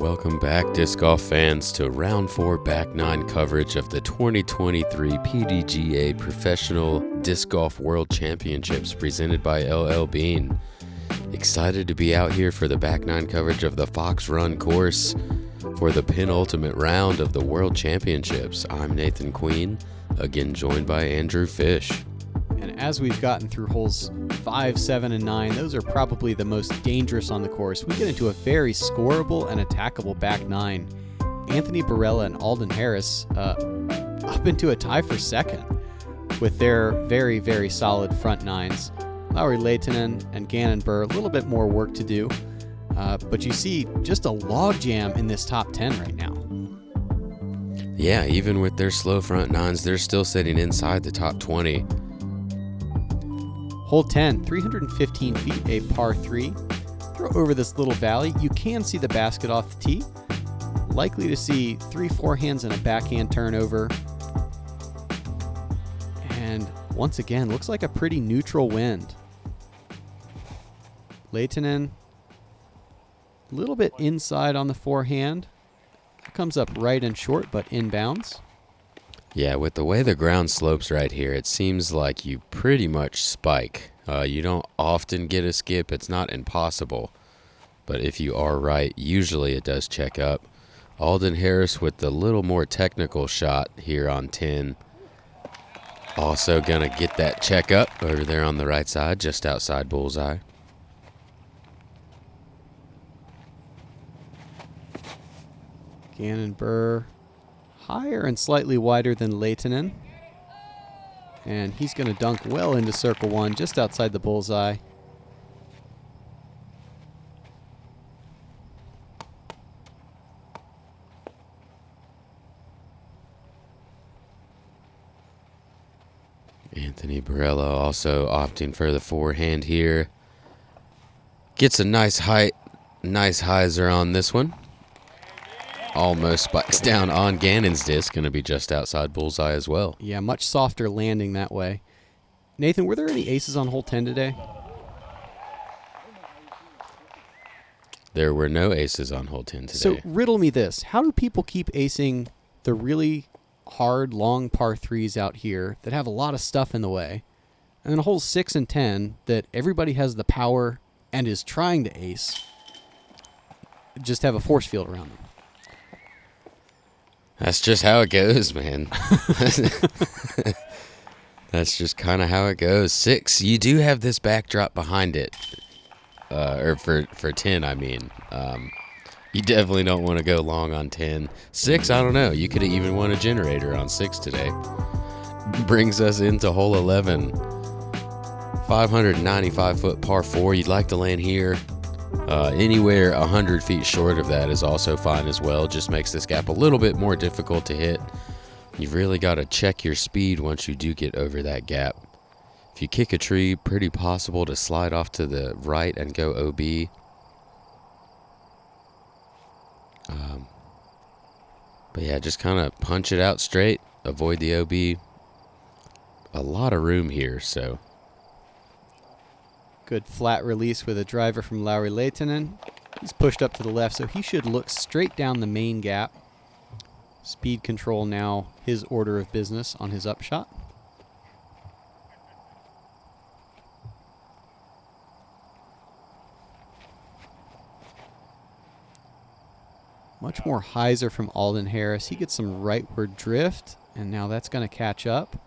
Welcome back, disc golf fans, to Round 4 Back 9 coverage of the 2023 PDGA Professional Disc Golf World Championships presented by LL Bean. Excited to be out here for the Back 9 coverage of the Fox Run course for the penultimate round of the World Championships. I'm Nathan Queen, again joined by Andrew Fish. And as we've gotten through holes 5, 7, and 9, those are probably the most dangerous on the course. We get into a very scoreable and attackable back 9. Anthony Barela and Alden Harris up into a tie for second with their very, very solid front 9s. Lowry Lehtinen and Gannon Buhr, a little bit more work to do. But you see just a logjam in this top 10 right now. Yeah, even with their slow front 9s, they're still sitting inside the top 20. Hole 10, 315 feet, a par 3. Throw over this little valley. You can see the basket off the tee. Likely to see 3 forehands and a backhand turnover. And once again, looks like a pretty neutral wind. Lehtinen, a little bit inside on the forehand. Comes up right and short, but inbounds. Yeah, with the way the ground slopes right here, it seems like you pretty much spike. You don't often get a skip. It's not impossible. But if you are right, usually it does check up. Alden Harris with the little more technical shot here on 10. Also going to get that check up over there on the right side, just outside bullseye. Gannon Buhr higher and slightly wider than Lehtinen. And he's going to dunk well into circle 1, just outside the bullseye. Anthony Barela also opting for the forehand here. Gets a nice height, nice hyzer on this one. Almost spikes down on Gannon's disc. Going to be just outside bullseye as well. Yeah, much softer landing that way. Nathan, were there any aces on hole 10 today? There were no aces on hole 10 today. So riddle me this. How do people keep acing the really hard, long par 3s out here that have a lot of stuff in the way? And then holes 6 and 10 that everybody has the power and is trying to ace just have a force field around them. That's just how it goes, man. That's just kind of how it goes. 6, you do have this backdrop behind it. Or for 10, I mean. You definitely don't want to go long on 10. 6, I don't know. You could have even won a generator on 6 today. Brings us into hole 11. 595-foot par 4. You'd like to land here. Anywhere 100 feet short of that is also fine as well. Just makes this gap a little bit more difficult to hit. You've really got to check your speed once you do get over that gap. If you kick a tree, pretty possible to slide off to the right and go OB. But yeah, just kind of punch it out straight. Avoid the OB. A lot of room here, so... Good flat release with a driver from Lowry Lehtinen. He's pushed up to the left, so he should look straight down the main gap. Speed control now his order of business on his upshot. Much more hyzer from Alden Harris. He gets some rightward drift, and now that's going to catch up.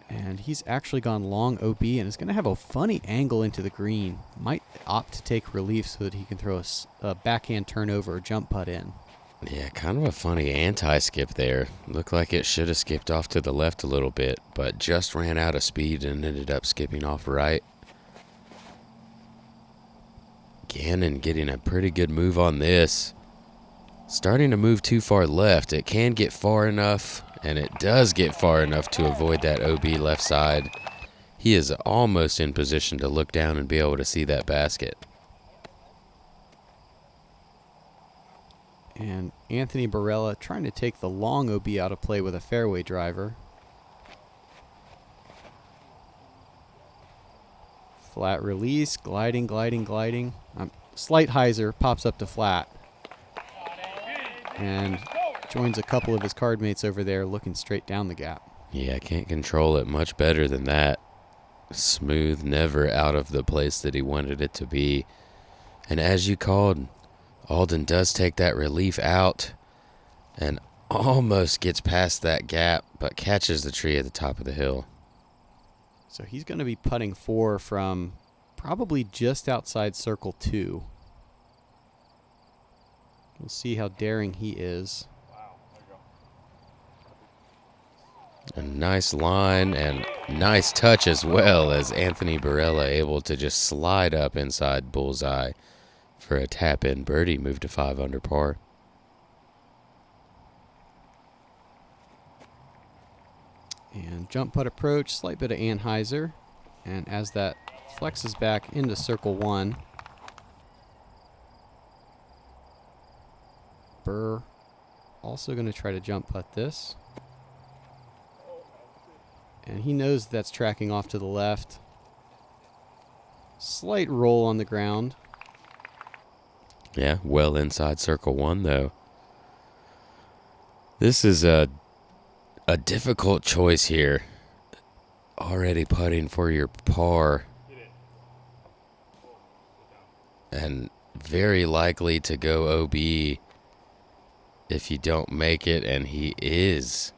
And he's actually gone long OB and is going to have a funny angle into the green. Might opt to take relief so that he can throw a backhand turnover or jump putt in. Yeah, kind of a funny anti-skip there. Looked like it should have skipped off to the left a little bit, but just ran out of speed and ended up skipping off right. Gannon getting a pretty good move on this. Starting to move too far left. It can get far enough, and it does get far enough to avoid that OB left side. He is almost in position to look down and be able to see that basket. And Anthony Barela trying to take the long OB out of play with a fairway driver. Flat release, gliding. Slight hyzer, pops up to flat. And joins a couple of his card mates over there looking straight down the gap. Yeah, I can't control it much better than that. Smooth, never out of the place that he wanted it to be. And as you called, Alden does take that relief out and almost gets past that gap, but catches the tree at the top of the hill. So he's going to be putting 4 from probably just outside circle 2. We'll see how daring he is. A nice line and nice touch as well, as Anthony Barela able to just slide up inside bullseye for a tap-in birdie, move to 5 under par. And jump putt approach, slight bit of anhyzer. And as that flexes back into circle 1, Burr also going to try to jump putt this. And he knows that's tracking off to the left. Slight roll on the ground. Yeah, well inside circle 1, though. This is a difficult choice here. Already putting for your par. And very likely to go OB if you don't make it, and he is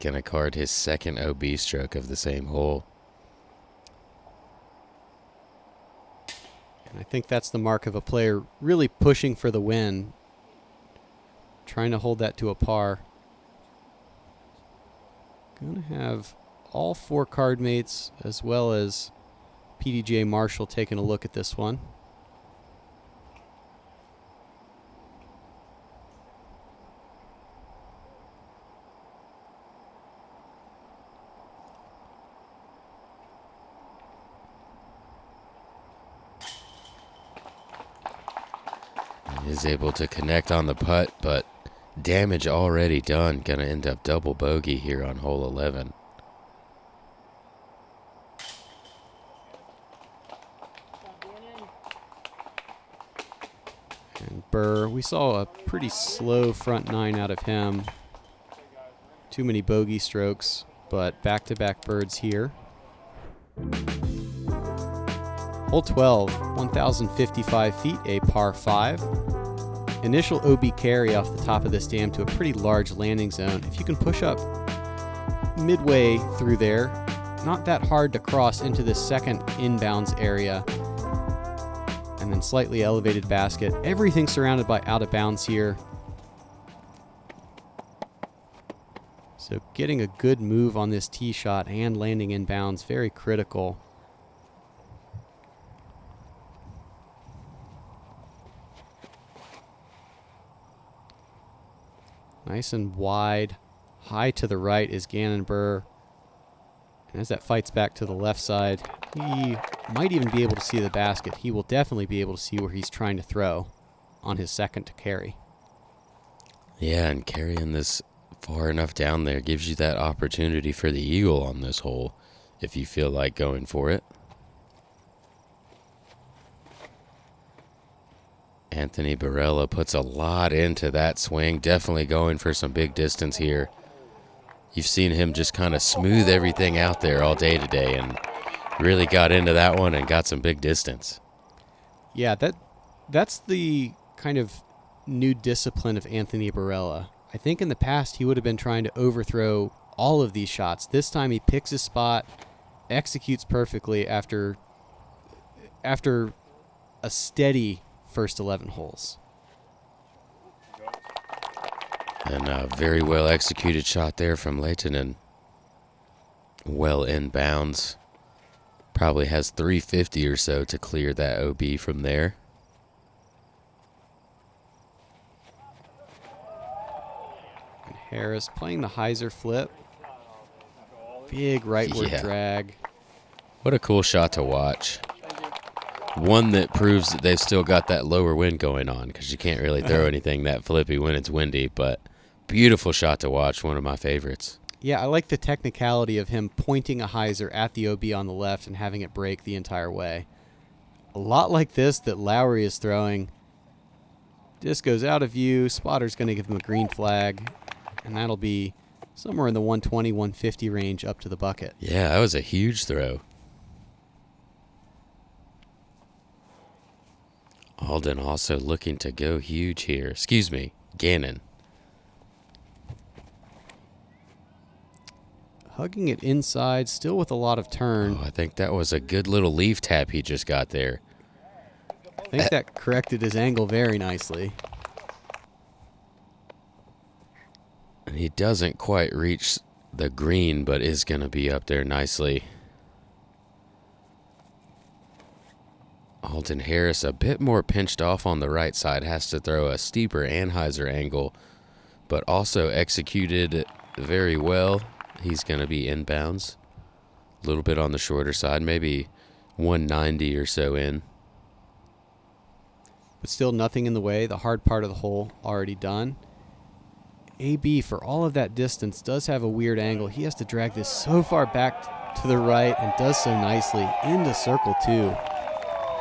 going to card his second OB stroke of the same hole. And I think that's the mark of a player really pushing for the win, trying to hold that to a par. Going to have all 4 card mates as well as PDJ Marshall taking a look at this one. Is able to connect on the putt, but damage already done. Going to end up double bogey here on hole 11. And Burr, we saw a pretty slow front 9 out of him. Too many bogey strokes, but back-to-back birds here. Hole 12, 1,055 feet, a par 5. Initial OB carry off the top of this dam to a pretty large landing zone. If you can push up midway through there, not that hard to cross into this second inbounds area. And then slightly elevated basket. Everything surrounded by out of bounds here. So getting a good move on this tee shot and landing inbounds, very critical. Nice and wide. High to the right is Gannon Burr. And as that fights back to the left side, he might even be able to see the basket. He will definitely be able to see where he's trying to throw on his second to carry. Yeah, and carrying this far enough down there gives you that opportunity for the eagle on this hole if you feel like going for it. Anthony Barela puts a lot into that swing, definitely going for some big distance here. You've seen him just kind of smooth everything out there all day today and really got into that one and got some big distance. Yeah, that's the kind of new discipline of Anthony Barela. I think in the past he would have been trying to overthrow all of these shots. This time he picks his spot, executes perfectly after a steady first 11 holes. And a very well executed shot there from Lehtinen. Well inbounds. Probably has 350 or so to clear that OB from there. And Harris playing the hyzer flip. Big rightward drag. What a cool shot to watch. One that proves that they've still got that lower wind going on, because you can't really throw anything that flippy when it's windy, but beautiful shot to watch, one of my favorites. Yeah, I like the technicality of him pointing a hyzer at the OB on the left and having it break the entire way. A lot like this that Lowry is throwing. Disc goes out of view. Spotter's going to give him a green flag, and that'll be somewhere in the 120, 150 range up to the bucket. Yeah, that was a huge throw. Alden also looking to go huge here. Excuse me, Gannon. Hugging it inside, still with a lot of turn. Oh, I think that was a good little leaf tap he just got there. I think that corrected his angle very nicely. And he doesn't quite reach the green, but is going to be up there nicely. Alden Harris a bit more pinched off on the right side, has to throw a steeper Anheuser angle, but also executed very well. He's going to be inbounds. A little bit on the shorter side, maybe 190 or so in. But still nothing in the way. The hard part of the hole already done. AB, for all of that distance, does have a weird angle. He has to drag this so far back to the right and does so nicely into circle 2.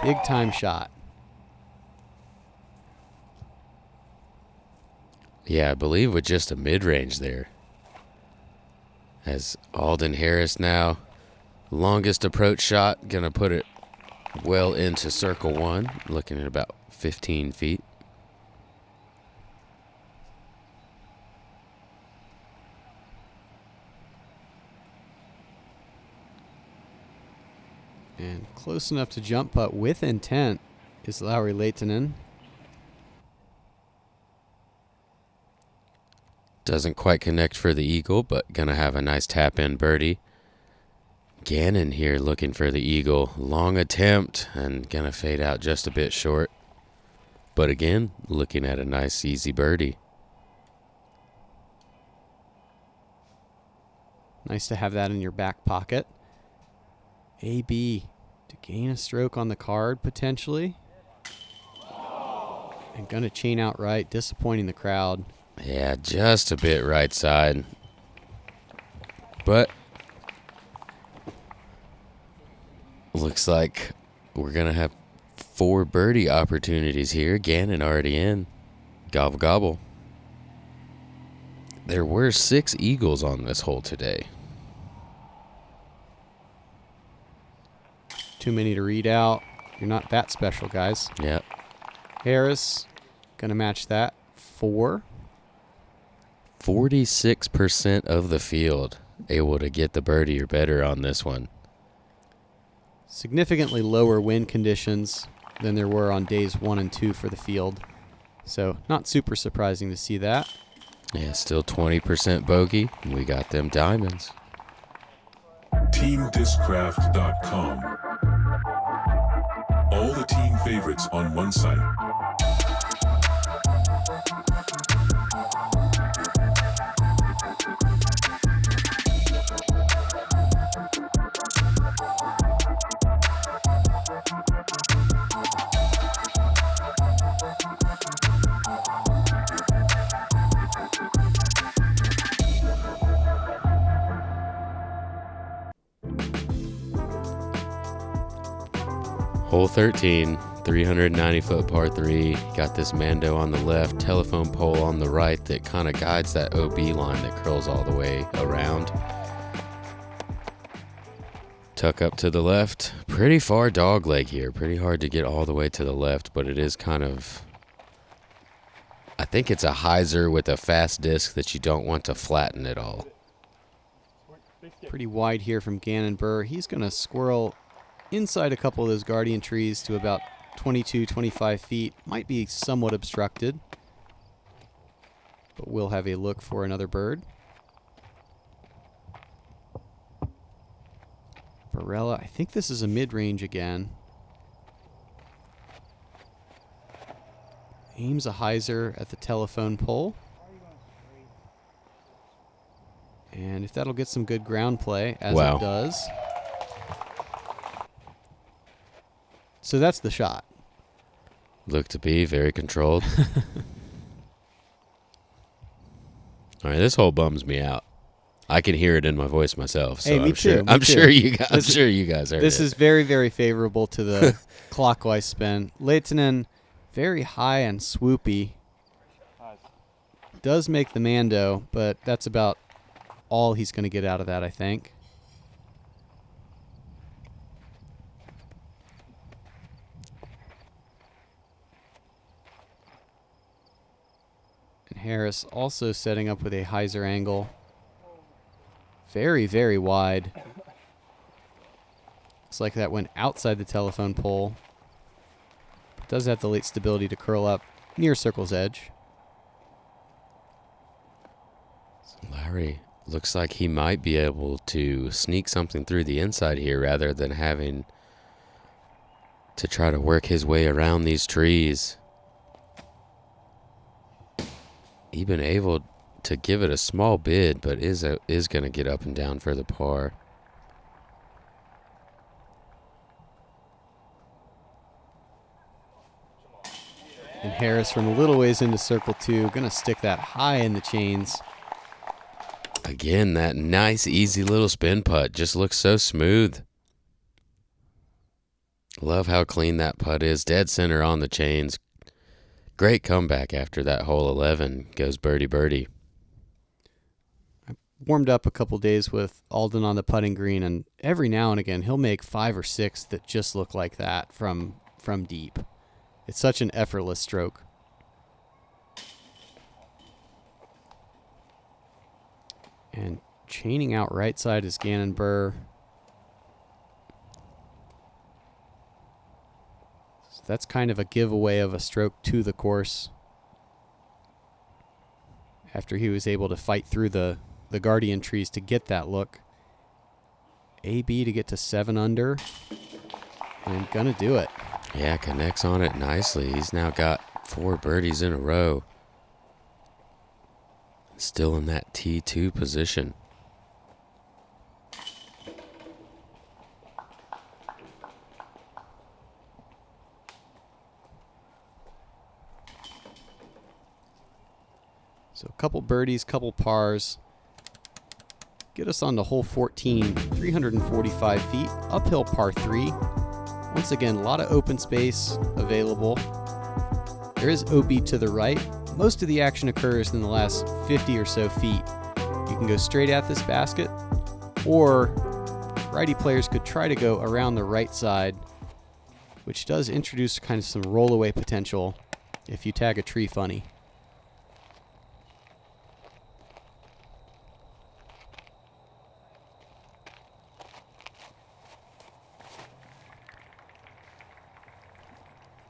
Big time shot. Yeah, I believe with just a mid-range there. As Alden Harris now, longest approach shot, going to put it well into circle 1, looking at about 15 feet. And close enough to jump putt with intent is Lowry Lehtinen. Doesn't quite connect for the eagle, but going to have a nice tap-in birdie. Gannon here looking for the eagle. Long attempt and going to fade out just a bit short. But again, looking at a nice, easy birdie. Nice to have that in your back pocket. AB to gain a stroke on the card, potentially. And going to chain out right, disappointing the crowd. Yeah, just a bit right side. But looks like we're going to have 4 birdie opportunities here. Gannon already in. Gobble, gobble. There were 6 eagles on this hole today. Too many to read out. You're not that special, guys. Yep. Harris, going to match that. 4. 46% of the field able to get the birdie or better on this one. Significantly lower wind conditions than there were on days 1 and 2 for the field. So not super surprising to see that. Yeah, still 20% bogey. We got them diamonds. TeamDiscraft.com. All the team favorites on one site. Hole 13, 390-foot par 3. Got this Mando on the left, telephone pole on the right that kind of guides that OB line that curls all the way around. Tuck up to the left. Pretty far dog leg here. Pretty hard to get all the way to the left, but it is kind of... I think it's a hyzer with a fast disc that you don't want to flatten at all. Pretty wide here from Gannon Burr. He's going to squirrel inside a couple of those guardian trees to about 22, 25 feet. Might be somewhat obstructed, but we'll have a look for another bird. Barella, I think this is a mid-range again. Aims a hyzer at the telephone pole. And if that'll get some good ground play, as Wow. it does. So that's the shot. Look to be very controlled. All right, this hole bums me out. I can hear it in my voice myself. So Hey, me I'm sure. too, me I'm too. sure you guys. I'm sure you guys heard This it. is very, very favorable to the clockwise spin. Lehtinen, very high and swoopy. Does make the Mando, but that's about all he's going to get out of that, I think. And Harris also setting up with a hyzer angle. Very, very wide. Looks like that went outside the telephone pole. But does have the late stability to curl up near circle's edge. Larry looks like he might be able to sneak something through the inside here rather than having to try to work his way around these trees. Even able to give it a small bid, but is going to get up and down for the par. And Harris from a little ways into circle 2, going to stick that high in the chains. Again, that nice, easy little spin putt just looks so smooth. Love how clean that putt is. Dead center on the chains. Great comeback after that hole 11. Goes birdie birdie. I warmed up a couple days with Alden on the putting green, and every now and again he'll make 5 or 6 that just look like that from deep. It's such an effortless stroke. And chaining out right side is Gannon Burr. So that's kind of a giveaway of a stroke to the course. After he was able to fight through the Guardian trees to get that look. AB to get to 7 under. And gonna do it. Yeah, connects on it nicely. He's now got 4 birdies in a row. Still in that T2 position. So a couple birdies, couple pars. Get us on to hole 14, 345 feet, uphill par 3. Once again, a lot of open space available. There is OB to the right. Most of the action occurs in the last 50 or so feet. You can go straight at this basket, or righty players could try to go around the right side, which does introduce kind of some rollaway potential if you tag a tree funny.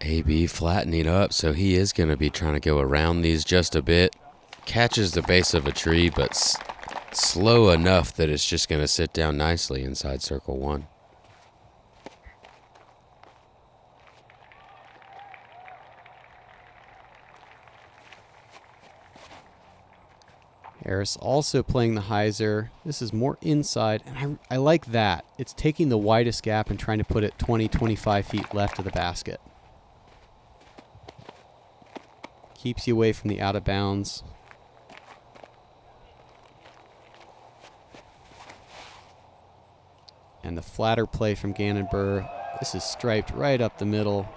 AB flattening up, so he is going to be trying to go around these just a bit. Catches the base of a tree, but slow enough that it's just going to sit down nicely inside circle 1. Harris also playing the hyzer. This is more inside, and I like that. It's taking the widest gap and trying to put it 20, 25 feet left of the basket. Keeps you away from the out of bounds. And the flatter play from Gannon Burr. This is striped right up the middle.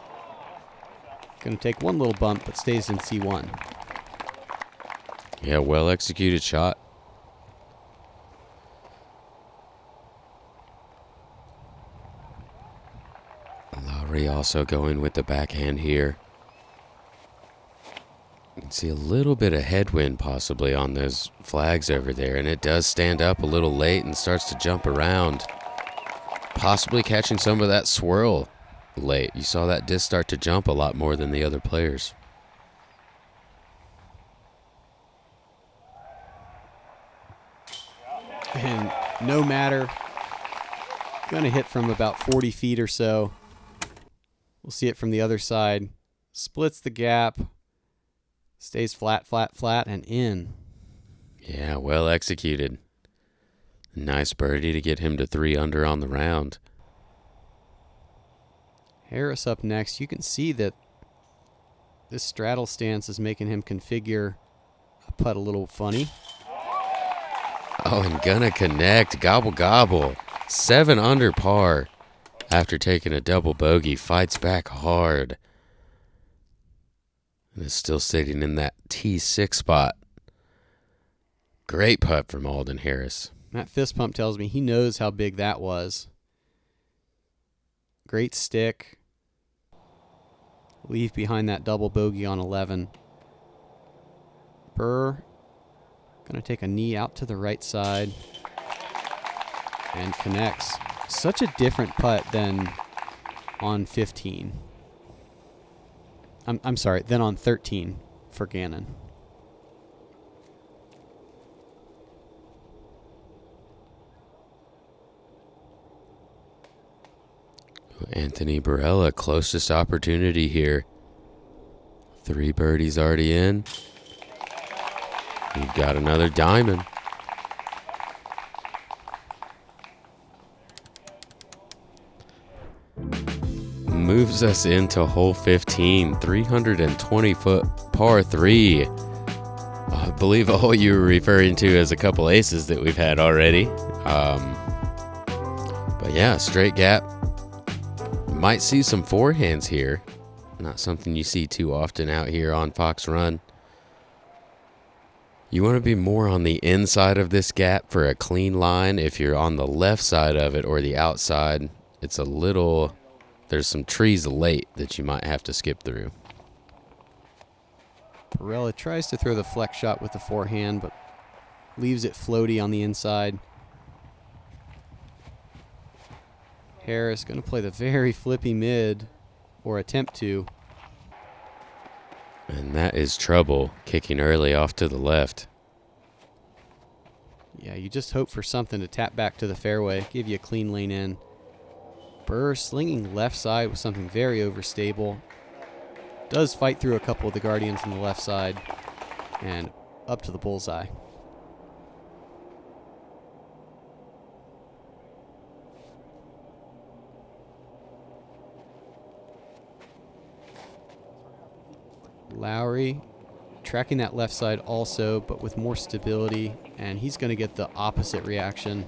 Going to take one little bump, but stays in C1. Yeah, well executed shot. Lowry also going with the backhand here. You can see a little bit of headwind possibly on those flags over there, and it does stand up a little late and starts to jump around. Possibly catching some of that swirl late. You saw that disc start to jump a lot more than the other players. And no matter, gonna hit from about 40 feet or so. We'll see it from the other side. Splits the gap. Stays flat, flat, flat, and in. Yeah, well executed. Nice birdie to get him to 3 under on the round. Harris up next. You can see that this straddle stance is making him configure a putt a little funny. Oh, and gonna connect. Gobble, gobble. 7 under par after taking a double bogey. Fights back hard. And is still sitting in that T6 spot. Great putt from Alden Harris. That fist pump tells me he knows how big that was. Great stick. Leave behind that double bogey on 11. Burr going to take a knee out to the right side and connects. Such a different putt than on 15. I'm sorry, than on 13 for Gannon. Anthony Barella, closest opportunity here. 3 birdies already in. We've got another diamond. Moves us into hole 15, 320-foot par 3. I believe all you were referring to as a couple aces that we've had already. But yeah, straight gap. Might see some forehands here. Not something you see too often out here on Fox Run. You want to be more on the inside of this gap for a clean line. If you're on the left side of it or the outside, it's a little... There's some trees late that you might have to skip through. Barella tries to throw the flex shot with the forehand, but leaves it floaty on the inside. Harris going to play the very flippy mid, or attempt to. And that is trouble, kicking early off to the left. Yeah, you just hope for something to tap back to the fairway, give you a clean lane in. Burr slinging left side with something very overstable. Does fight through a couple of the Guardians on the left side and up to the bullseye. Lowry tracking that left side also, but with more stability, and he's going to get the opposite reaction.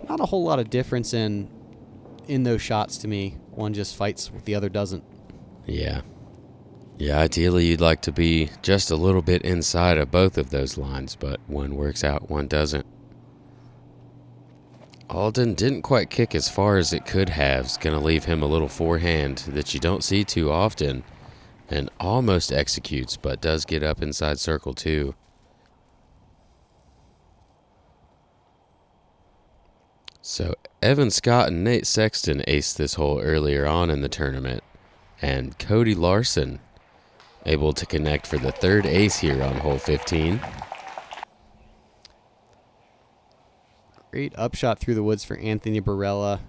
Not a whole lot of difference in those shots to me. One just fights, the other doesn't. Yeah. Yeah, ideally you'd like to be just a little bit inside of both of those lines, but one works out, one doesn't. Alden didn't quite kick as far as it could have. It's going to leave him a little forehand that you don't see too often, and almost executes, but does get up inside circle 2. So Evan Scott and Nate Sexton aced this hole earlier on in the tournament, and Cody Larson able to connect for the 3rd ace here on hole 15. Great upshot through the woods for Anthony Barella.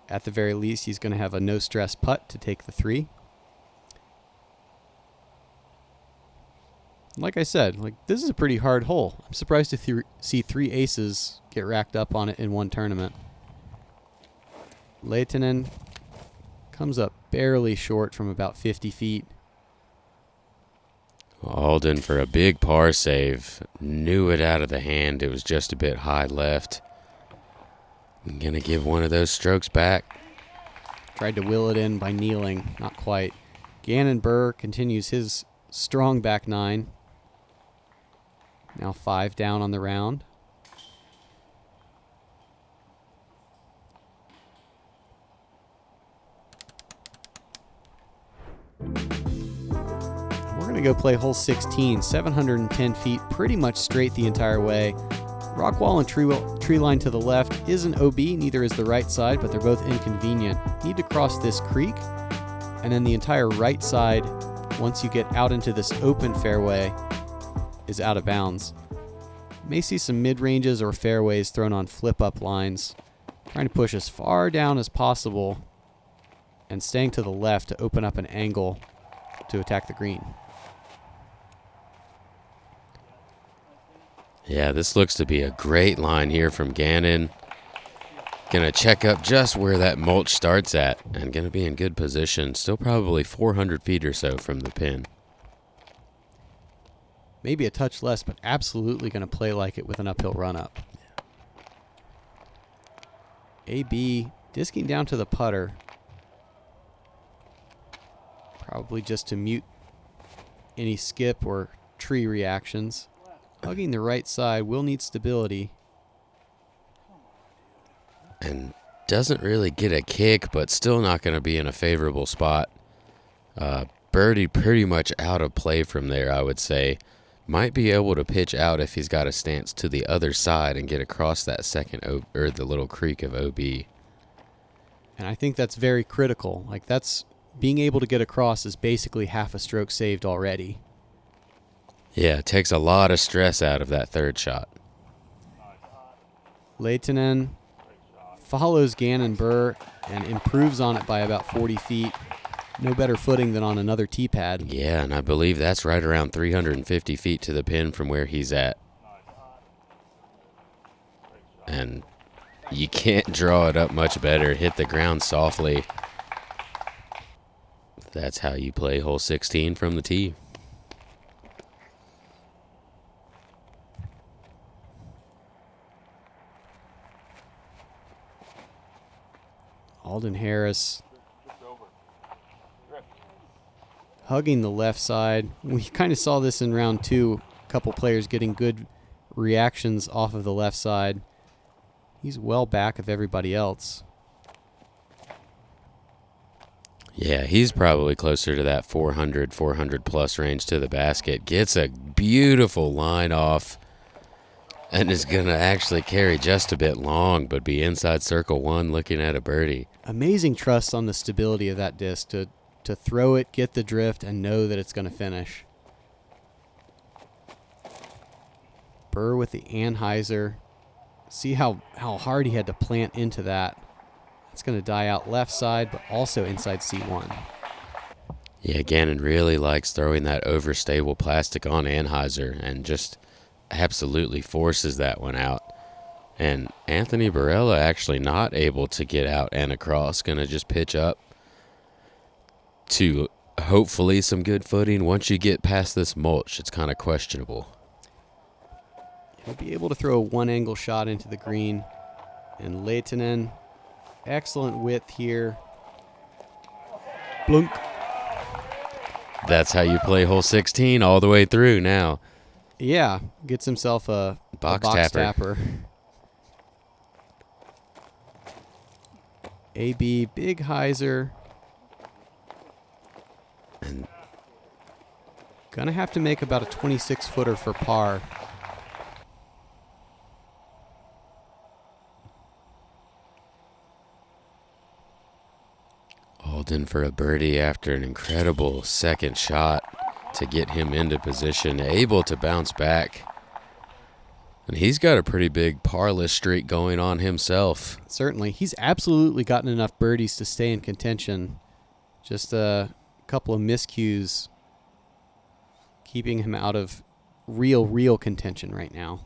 At the very least, he's going to have a no-stress putt to take the 3. Like I said, this is a pretty hard hole. I'm surprised to see 3 aces get racked up on it in one tournament. Lehtinen comes up barely short from about 50 feet. Alden for a big par save. Knew it out of the hand. It was just a bit high left. I'm going to give one of those strokes back. Tried to will it in by kneeling. Not quite. Gannon Burr continues his strong back 9. Now 5 down on the round. We're going to go play hole 16, 710 feet, pretty much straight the entire way. Rock wall and tree line to the left isn't OB, neither is the right side, but they're both inconvenient. Need to cross this creek, and then the entire right side, once you get out into this open fairway, is out of bounds. May see some mid-ranges or fairways thrown on flip-up lines. Trying to push as far down as possible and staying to the left to open up an angle to attack the green. Yeah, this looks to be a great line here from Gannon. Gonna check up just where that mulch starts at and gonna be in good position. Still probably 400 feet or so from the pin. maybe a touch less, but absolutely going to play like it with an uphill run-up. AB disking down to the putter. Probably just to mute any skip or tree reactions. Hugging the right side will need stability. And doesn't really get a kick, but still not going to be in a favorable spot. Birdie pretty much out of play from there, I would say. Might be able to pitch out if he's got a stance to the other side and get across that second or the little creek of OB. And I think that's very critical. Like, that's being able to get across is basically half a stroke saved already. Yeah, it takes a lot of stress out of that third shot. Lehtinen follows Gannon Buhr and improves on it by about 40 feet. No better footing than on another tee pad. Yeah, and I believe that's right around 350 feet to the pin from where he's at. And you can't draw it up much better. Hit the ground softly. That's how you play hole 16 from the tee. Alden Harris hugging the left side. We kind of saw this in round 2. A couple players getting good reactions off of the left side. He's well back of everybody else. Yeah, he's probably closer to that 400 plus range to the basket. Gets a beautiful line off and is going to actually carry just a bit long, but be inside circle 1 looking at a birdie. Amazing trust on the stability of that disc to throw it, get the drift, and know that it's going to finish. Buhr with the Anheuser. See how hard he had to plant into that. It's going to die out left side, but also inside C1. Yeah, Gannon really likes throwing that overstable plastic on Anheuser and just absolutely forces that one out. And Anthony Barela actually not able to get out and across. Going to just pitch up to hopefully some good footing. Once you get past this mulch, it's kind of questionable. He'll be able to throw a one-angle shot into the green. And Lehtinen, excellent width here. Blunk. That's how you play hole 16 all the way through now. Yeah, gets himself a box tapper. AB, big hyzer. And Gonna have to make about a 26-footer for par. Alden for a birdie after an incredible second shot to get him into position, able to bounce back. And he's got a pretty big parless streak going on himself. Certainly. He's absolutely gotten enough birdies to stay in contention. Just a couple of miscues keeping him out of real contention right now.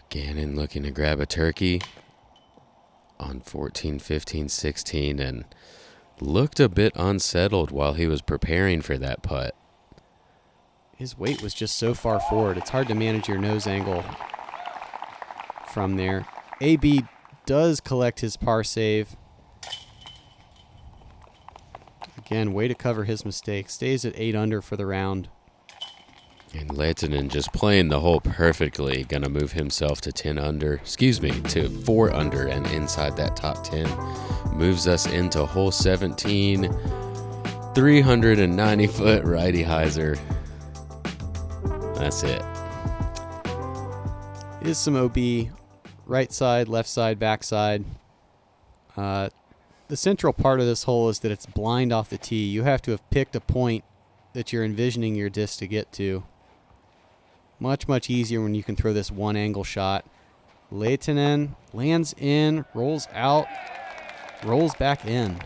Gannon looking to grab a turkey on 14, 15, 16 and looked a bit unsettled while he was preparing for that putt. His weight was just so far forward. It's hard to manage your nose angle from there. AB does collect his par save. Again, way to cover his mistake. Stays at 8 under for the round. And Lehtinen just playing the hole perfectly. Gonna move himself to 10 under. Excuse me, to 4 under and inside that top 10. Moves us into hole 17. 390-foot righty hyzer. That's it. Is some OB. Right side, left side, back side. The central part of this hole is that it's blind off the tee. You have to have picked a point that you're envisioning your disc to get to. Much easier when you can throw this one angle shot. Lehtinen lands in, rolls out, rolls back in.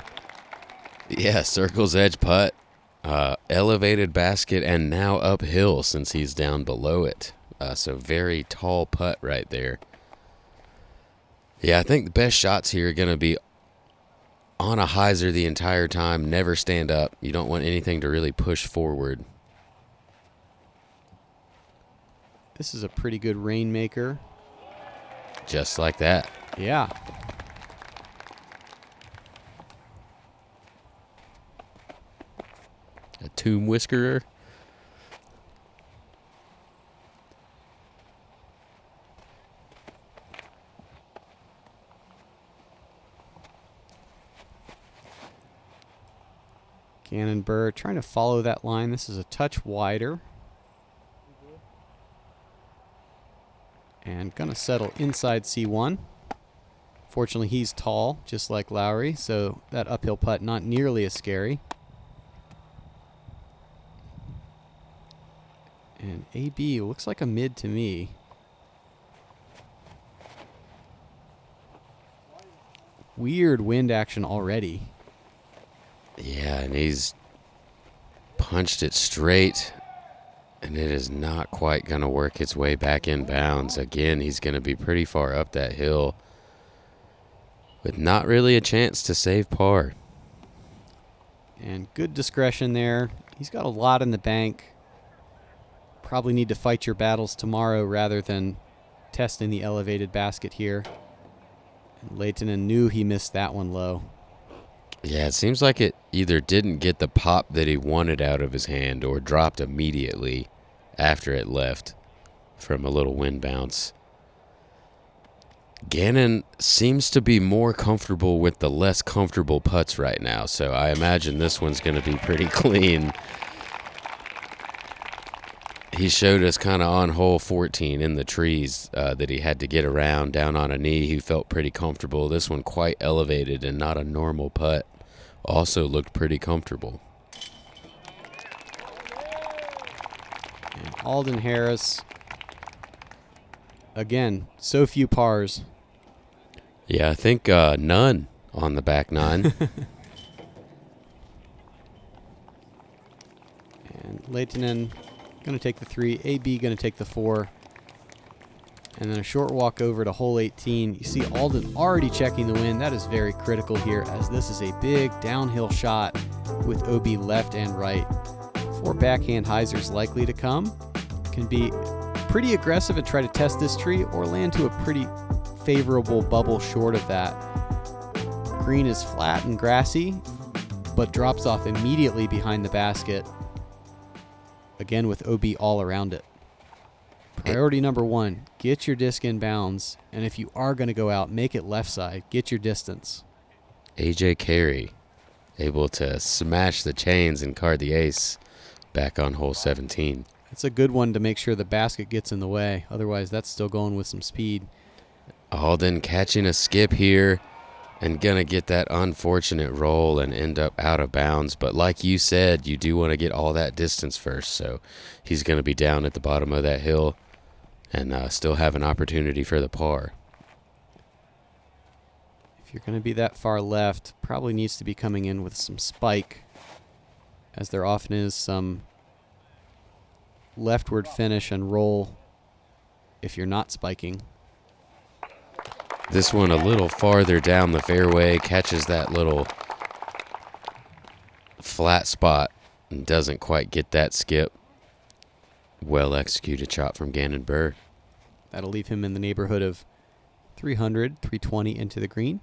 Yeah, circle's edge putt. Elevated basket and now uphill since he's down below it. So very tall putt right there. Yeah, I think the best shots here are going to be on a hyzer the entire time. Never stand up. You don't want anything to really push forward. This is a pretty good rainmaker. Just like that. Yeah. A tomb whiskerer. Gannon Buhr trying to follow that line. This is a touch wider. And going to settle inside C1. Fortunately, he's tall, just like Lowry, so that uphill putt not nearly as scary. And AB looks like a mid to me. Weird wind action already. Yeah, and he's punched it straight, and it is not quite going to work its way back in bounds. Again, he's going to be pretty far up that hill with not really a chance to save par. And good discretion there. He's got a lot in the bank. Probably need to fight your battles tomorrow rather than testing the elevated basket here. And Lehtinen knew he missed that one low. Yeah, it seems like it either didn't get the pop that he wanted out of his hand or dropped immediately after it left from a little wind bounce. Gannon seems to be more comfortable with the less comfortable putts right now, so I imagine this one's going to be pretty clean. He showed us kind of on hole 14 in the trees that he had to get around down on a knee. He felt pretty comfortable. This one quite elevated and not a normal putt. Also looked pretty comfortable. And Alden Harris, again, so few pars. Yeah, I think none on the back nine. And Lehtinen going to take the 3, AB going to take the 4. And then a short walk over to hole 18. You see Alden already checking the wind. That is very critical here, as this is a big downhill shot with OB left and right. 4 backhand hyzers likely to come. Can be pretty aggressive and try to test this tree, or land to a pretty favorable bubble short of that. Green is flat and grassy, but drops off immediately behind the basket. Again with OB all around it. Priority number 1, get your disc in bounds, and if you are going to go out, make it left side. Get your distance. AJ Carey able to smash the chains and card the ace back on hole 17. It's a good one to make sure the basket gets in the way. Otherwise, that's still going with some speed. Alden catching a skip here and going to get that unfortunate roll and end up out of bounds. But like you said, you do want to get all that distance first. So he's going to be down at the bottom of that hill and still have an opportunity for the par. If you're going to be that far left, probably needs to be coming in with some spike, as there often is some leftward finish and roll if you're not spiking. This one a little farther down the fairway, catches that little flat spot and doesn't quite get that skip. Well executed shot from Gannon Buhr. That'll leave him in the neighborhood of 300, 320 into the green.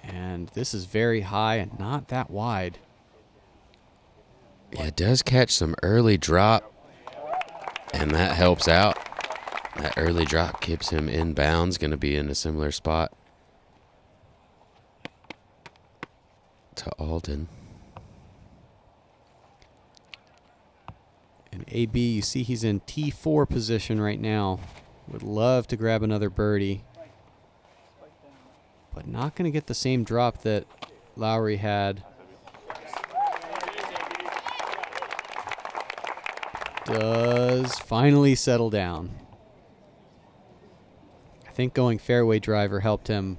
And this is very high and not that wide. Yeah, it does catch some early drop, and that helps out. That early drop keeps him in bounds, going to be in a similar spot to Alden. And AB, you see he's in T4 position right now. Would love to grab another birdie, but not going to get the same drop that Lowry had. Does finally settle down. think going fairway driver helped him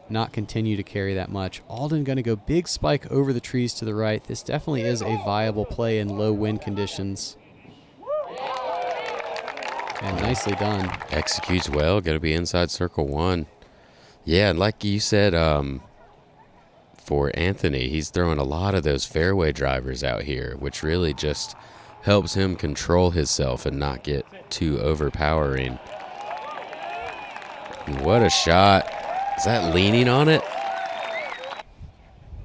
not continue to carry that much. Alden going to go big spike over the trees to the right. This definitely is a viable play in low wind conditions. And nicely done. Executes well. Going to be inside circle 1. Yeah, and like you said, for Anthony, he's throwing a lot of those fairway drivers out here, which really just helps him control himself and not get too overpowering. What a shot. Is that leaning on it?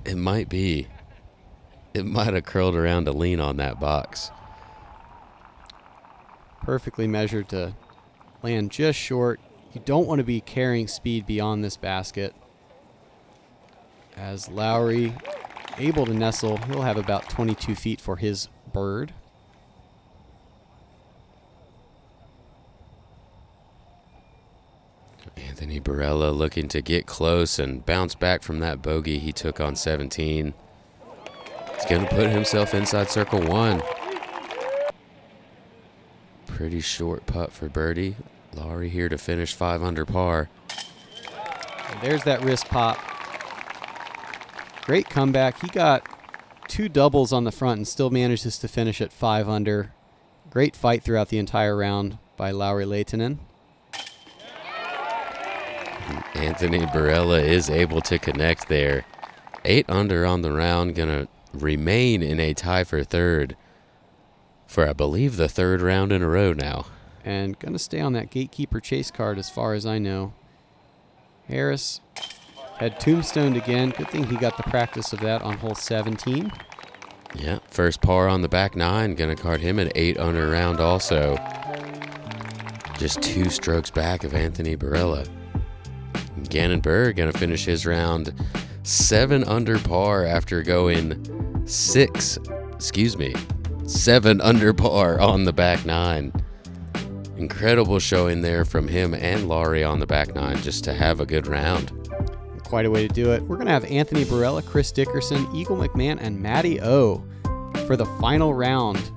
It might be. It might have curled around to lean on that box. Perfectly measured to land just short. You don't want to be carrying speed beyond this basket. As Lowry able to nestle, he'll have about 22 feet for his bird. Anthony Barela looking to get close and bounce back from that bogey he took on 17. He's going to put himself inside circle 1. Pretty short putt for birdie. Lowry here to finish 5 under par. And there's that wrist pop. Great comeback. He got 2 doubles on the front and still manages to finish at 5 under. Great fight throughout the entire round by Lowry Lehtinen. Anthony Barela is able to connect there. 8 under on the round, going to remain in a tie for third for, I believe, the 3rd round in a row now. And going to stay on that gatekeeper chase card as far as I know. Harris had tombstoned again. Good thing he got the practice of that on hole 17. Yeah, first par on the back 9. Going to card him an 8 under round also. Just 2 strokes back of Anthony Barela. Gannon Berg going to finish his round 7 under par after going 7 under par on the back 9. Incredible showing there from him and Lowry on the back 9 just to have a good round. Quite a way to do it. We're going to have Anthony Barela, Chris Dickerson, Eagle McMahon, and Matty O for the final round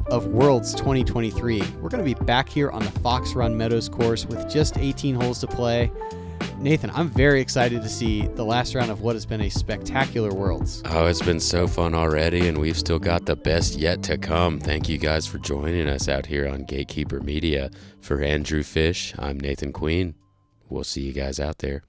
of Worlds 2023. We're going to be back here on the Fox Run Meadows course with just 18 holes to play. Nathan, I'm very excited to see the last round of what has been a spectacular Worlds. Oh, it's been so fun already, and we've still got the best yet to come. Thank you guys for joining us out here on Gatekeeper Media. For Andrew Fish, I'm Nathan Queen. We'll see you guys out there.